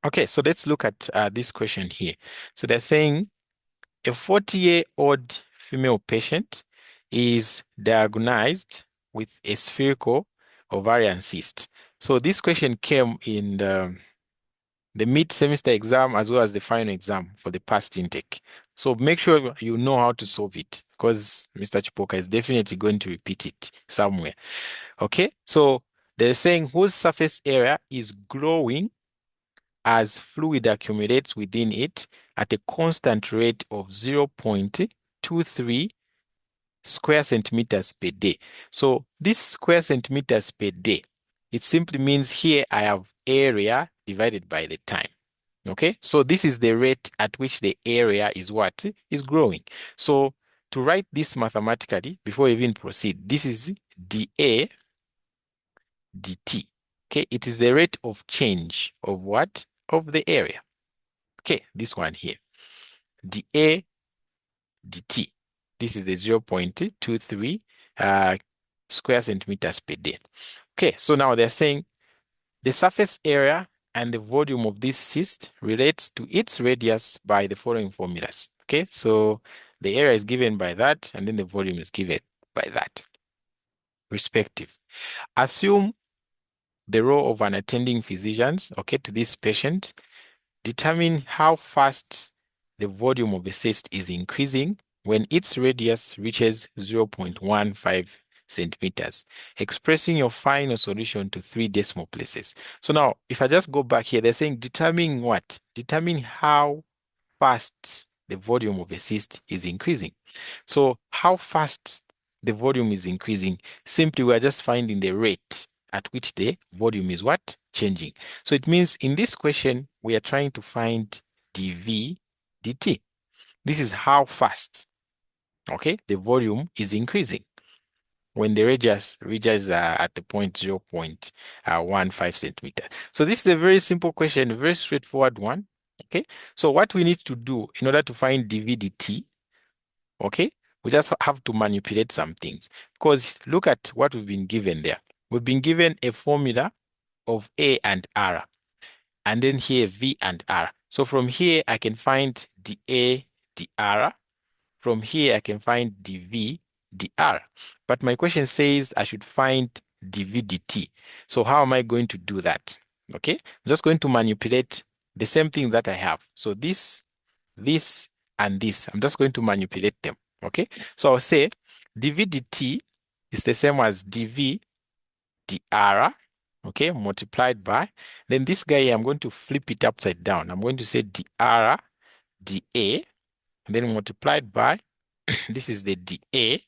Okay, so let's look at this question here. So they're saying a 40-year-old female patient is diagnosed with a spherical ovarian cyst. So this question came in the mid-semester exam as well as the final exam for the past intake. So make sure you know how to solve it because Mr. Chipoka is definitely going to repeat it somewhere. Okay, so they're saying whose surface area is growing as fluid accumulates within it at a constant rate of 0.23 square centimeters per day. So this square centimeters per day, it simply means here I have area divided by the time. Okay, so this is the rate at which the area is what is growing. So to write this mathematically, before we even proceed, this is dA dt. Okay, it is the rate of change of what? Of the area. Okay, this one here, dA dt. This is the 0.23 square centimeters per day. Okay, so now they're saying the surface area and the volume of this cyst relates to its radius by the following formulas. Okay, so the area is given by that, and then the volume is given by that, respective. Assume the role of an attending physician, okay, to this patient. Determine how fast the volume of the cyst is increasing when its radius reaches 0.15 centimeters, expressing your final solution to 3 decimal places. So now, if I just go back here, they're saying determine what? Determine how fast the volume of a cyst is increasing. So how fast the volume is increasing, simply we're just finding the rate at which the volume is what? Changing. So it means in this question, we are trying to find dV dt. This is how fast, okay, the volume is increasing when the radius reaches at the point 0.15 centimeter. So this is a very simple question, a very straightforward one. Okay, so what we need to do in order to find dV dt, okay, we just have to manipulate some things because look at what we've been given there. We've been given a formula of A and R, and then here V and R. So from here, I can find dA, dR. From here, I can find dV, dR. But my question says I should find dV dt. So how am I going to do that? Okay, I'm just going to manipulate the same thing that I have. So this, and this, I'm just going to manipulate them. Okay, so I'll say dV dt is the same as dV dr, okay, multiplied by, then this guy here, I'm going to flip it upside down. I'm going to say dr dA, and then multiplied by, this is the dA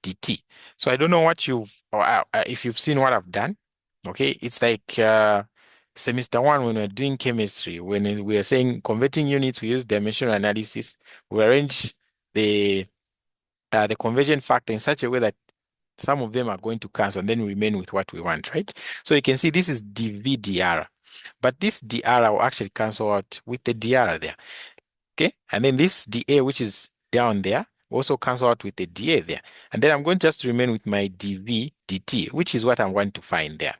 dt. So I don't know what you've, or if you've seen what I've done. Okay, it's like semester one when we're doing chemistry, when we are saying converting units, we use dimensional analysis. We arrange the conversion factor in such a way that some of them are going to cancel and then remain with what we want, right? So you can see this is dV dr, but this dr will actually cancel out with the dr there. Okay, and then this dA, which is down there, also cancel out with the dA there. And then I'm going to just remain with my dV dt, which is what I'm going to find there.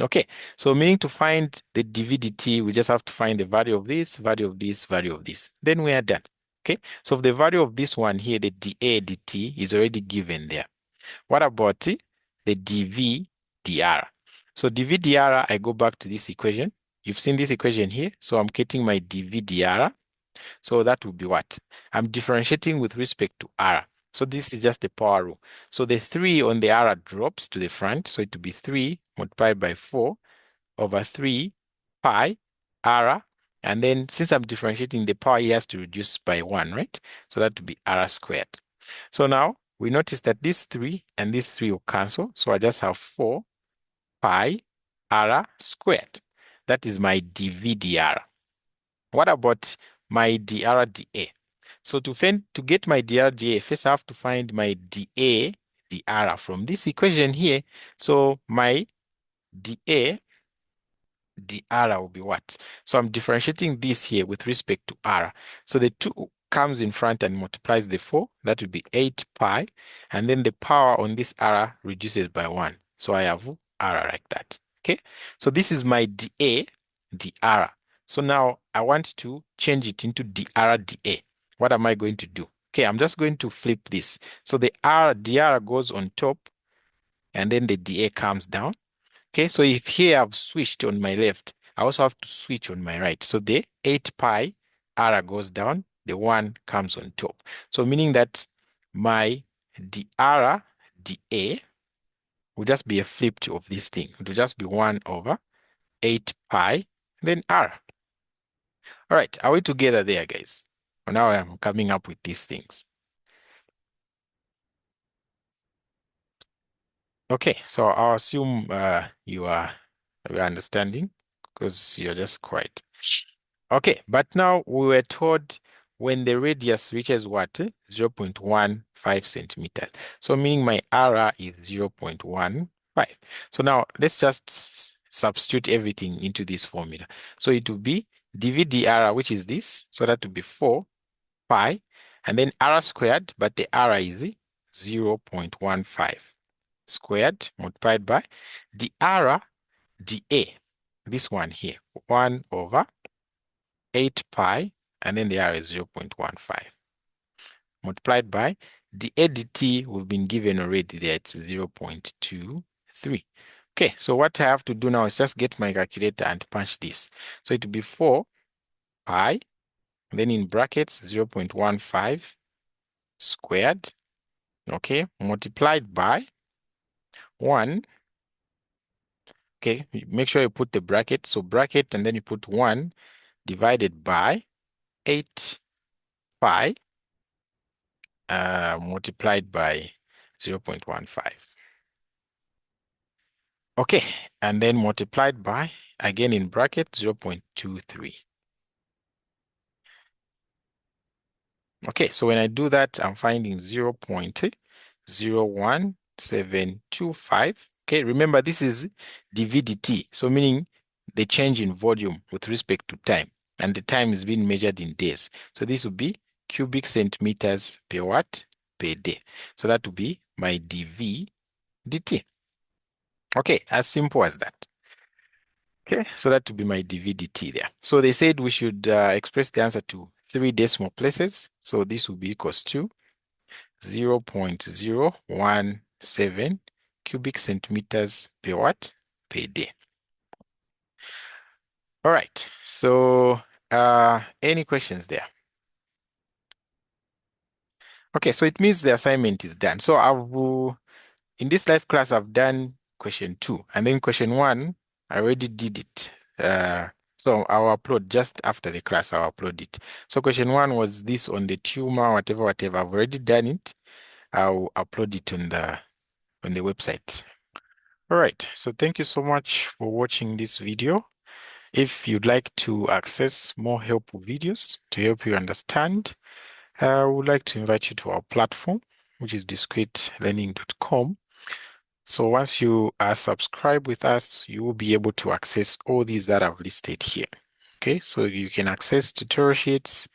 Okay, so meaning to find the dV dt, we just have to find the value of this, value of this, value of this. Then we are done. Okay, so the value of this one here, the dA dt, is already given there. What about the dV dr? So dV dr, I go back to this equation. You've seen this equation here. So I'm getting my dV dr. So that would be what? I'm differentiating with respect to r. So this is just the power rule. So the 3 on the r drops to the front. So it will be 3 multiplied by 4 over 3 pi r. And then since I'm differentiating, the power here has to reduce by 1, right? So that would be r squared. So now we notice that this 3 and this 3 will cancel. So I just have 4 pi r squared. That is my dV dr. What about my dr dA? So to get my dr dA, first I have to find my dA dr from this equation here. So my dA dr will be what? So I'm differentiating this here with respect to r. So the 2 comes in front and multiplies the 4. That would be 8 pi. And then the power on this r reduces by 1. So I have r like that. Okay. So this is my dA dr. So now I want to change it into dr/dA. What am I going to do? Okay, I'm just going to flip this. So the dr goes on top and then the dA comes down. Okay, so if here I've switched on my left, I also have to switch on my right. So the 8 pi r goes down, the 1 comes on top. So meaning that my dr/dA will just be a flip of this thing. It will just be 1 over 8 pi, then r. All right, are we together there, guys? Well, now I'm coming up with these things. Okay, so I'll assume you are understanding because you're just quiet. Okay, but now we were told when the radius reaches what? 0.15 centimeters. So meaning my r is 0.15. So now let's just substitute everything into this formula. So it will be dv dr, which is this. So that will be 4 pi, and then r squared, but the r is 0.15 squared multiplied by dr dA, this one here, 1 over 8 pi, and then the r is 0.15 multiplied by dA dt. We've been given already there, it's 0.23. Okay, so what I have to do now is just get my calculator and punch this. So it will be 4 pi, and then in brackets 0.15 squared, okay, multiplied by 1. Okay, make sure you put the bracket. So bracket, and then you put 1 divided by 8 pi multiplied by 0.15. Okay, and then multiplied by, again in bracket, 0.23. Okay, so when I do that, I'm finding 0.01725. Okay, remember this is dV/dt, so meaning the change in volume with respect to time, and the time is being measured in days. So this would be cubic centimeters per what? Per day. So that would be my dV/dt. Okay, as simple as that. Okay, so that would be my dV/dt there. So they said we should express the answer to 3 decimal places. So this will be equals to 0.017 cubic centimeters per what? Per day. All right, so any questions there? Okay, so it means the assignment is done. So in this live class, I've done question 2, and then question 1, I already did it. So I'll upload just after the class, I'll upload it. So question 1 was this on the tumor, whatever. I've already done it. I'll upload it on the website. All right, so thank you so much for watching this video. If you'd like to access more helpful videos to help you understand, I would like to invite you to our platform, which is discretelearning.com. So once you are subscribed with us, you will be able to access all these that I've listed here. Okay, so you can access tutorial sheets,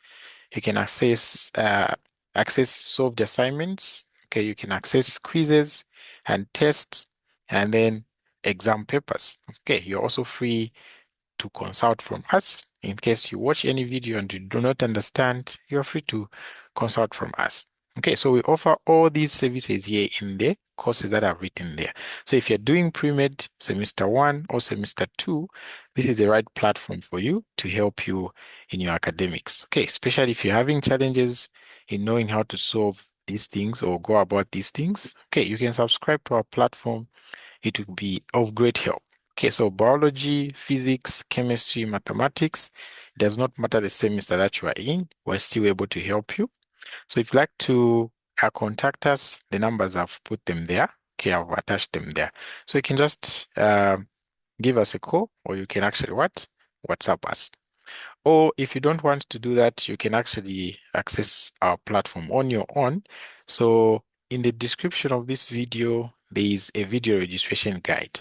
you can access solved assignments. Okay, you can access quizzes and tests, and then exam papers. Okay, you're also free to consult from us. In case you watch any video and you do not understand, you're free to consult from us. Okay, so we offer all these services here in the courses that I've written there. So if you're doing pre-med semester 1 or semester 2, this is the right platform for you to help you in your academics. Okay, especially if you're having challenges in knowing how to solve these things or go about these things. Okay, you can subscribe to our platform. It will be of great help. Okay, so biology, physics, chemistry, mathematics, it does not matter the semester that you are in, we're still able to help you. So if you'd like to contact us, the numbers, I've put them there. Okay, I've attached them there. So you can just give us a call, or you can actually WhatsApp us. Or if you don't want to do that, you can actually access our platform on your own. So in the description of this video, there is a video registration guide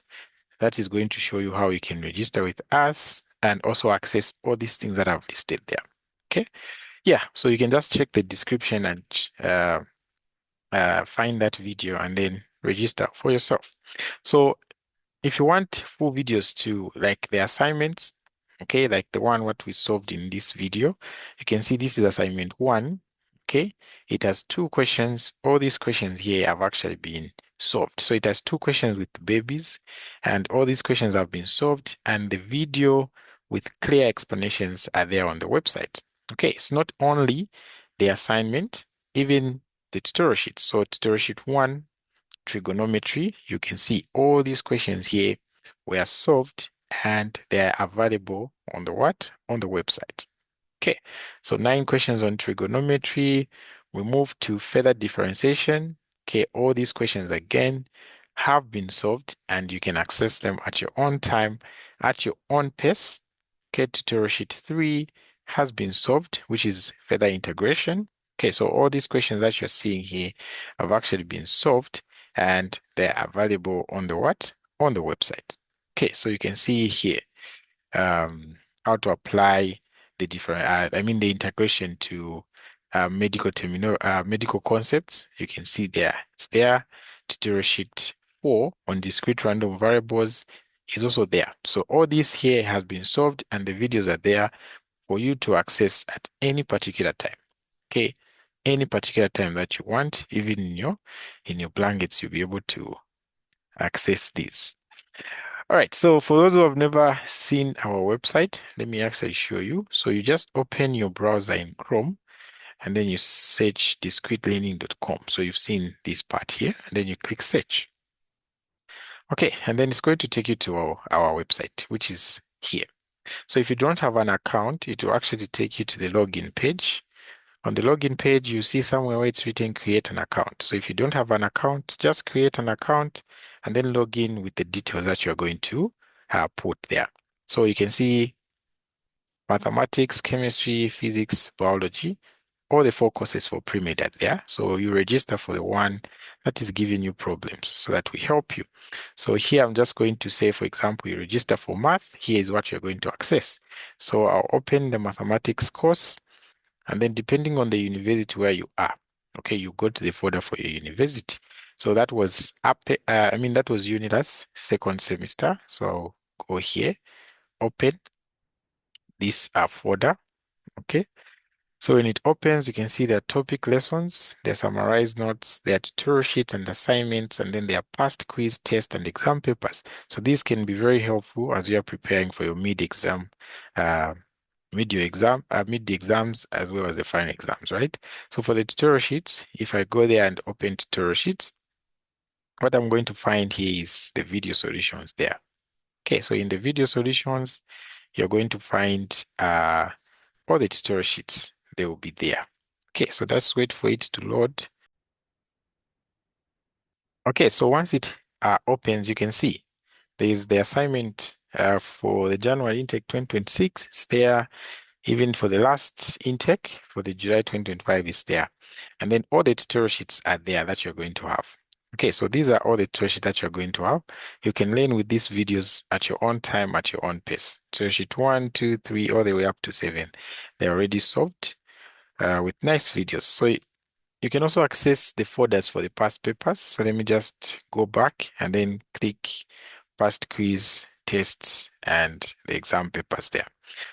that is going to show you how you can register with us and also access all these things that I've listed there. Okay. Yeah, so you can just check the description and find that video and then register for yourself. So if you want full videos to like the assignments, okay, like the one what we solved in this video. You can see this is assignment 1, okay? It has 2 questions. All these questions here have actually been solved. So it has 2 questions with babies, and all these questions have been solved, and the video with clear explanations are there on the website. Okay, it's not only the assignment, even the tutorial sheet. So tutorial sheet 1, trigonometry, you can see all these questions here were solved and they're available on the what? On the website. Okay, so 9 questions on trigonometry. We move to further differentiation. Okay, all these questions again have been solved and you can access them at your own time, at your own pace. Okay, tutorial sheet 3 has been solved, which is further integration. Okay, so all these questions that you're seeing here have actually been solved and they're available on the what? On the website. Okay, so you can see here how to apply the different, the integration to medical concepts. You can see there, it's there. Tutorial sheet 4 on discrete random variables is also there. So all this here has been solved and the videos are there for you to access at any particular time. Okay, any particular time that you want, even in your blankets, you'll be able to access these. All right, so for those who have never seen our website, let me actually show you. So you just open your browser in Chrome and then you search discretelearning.com. So you've seen this part here, and then you click search. Okay, and then it's going to take you to our website, which is here. So if you don't have an account, it will actually take you to the login page. On the login page, you see somewhere where it's written create an account. So if you don't have an account, just create an account and then log in with the details that you're going to put there. So you can see mathematics, chemistry, physics, biology, all the 4 courses for pre-med are there. So you register for the one that is giving you problems so that we help you. So here I'm just going to say, for example, you register for math. Here is what you're going to access. So I'll open the mathematics course. And then depending on the university where you are, okay, you go to the folder for your university. So that was that was Unilas second semester. So I'll go here, open this folder, okay. So when it opens, you can see there are topic lessons, there are summarized notes, there are tutorial sheets and assignments, and then there are past quiz, test, and exam papers. So these can be very helpful as you are preparing for your mid-exam mid exams as well as the final exams, right? So for the tutorial sheets, if I go there and open tutorial sheets, what I'm going to find here is the video solutions there. Okay, so in the video solutions, you're going to find all the tutorial sheets. They will be there. Okay, so let's wait for it to load. Okay, so once it opens, you can see there is the assignment for the January intake 2026. It's there. Even for the last intake for the July 2025 is there. And then all the tutorial sheets are there that you're going to have. Okay, so these are all the tutorial sheets that you're going to have. You can learn with these videos at your own time, at your own pace. Tutorial sheet 1, 2, 3, all the way up to 7. They're already solved with nice videos. So you can also access the folders for the past papers. So let me just go back and then click past quiz, tests, and the exam papers there.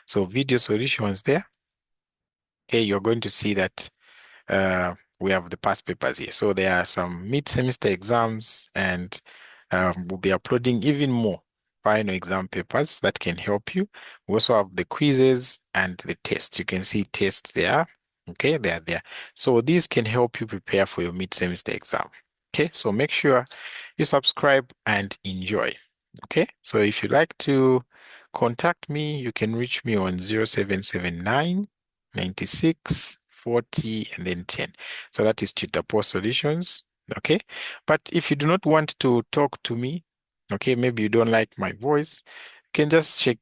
So video solutions there. Okay, you're going to see that we have the past papers here. So there are some mid-semester exams and we'll be uploading even more final exam papers that can help you. We also have the quizzes and the tests. You can see tests there. Okay, they are there. So these can help you prepare for your mid-semester exam. Okay, so make sure you subscribe and enjoy. Okay, so if you'd like to contact me, you can reach me on 0779 96 40 and then 10. So that is Twitter Solutions. Okay, but if you do not want to talk to me, okay, maybe you don't like my voice, you can just check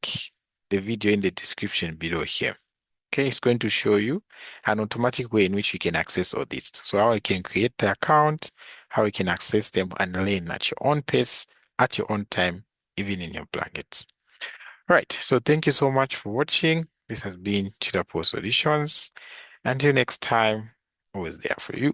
the video in the description below here. Okay, it's going to show you an automatic way in which you can access all this. So how you can create the account, how you can access them and learn at your own pace, at your own time, even in your blankets. All right, so thank you so much for watching. This has been Twitter Solutions. Until next time, always there for you.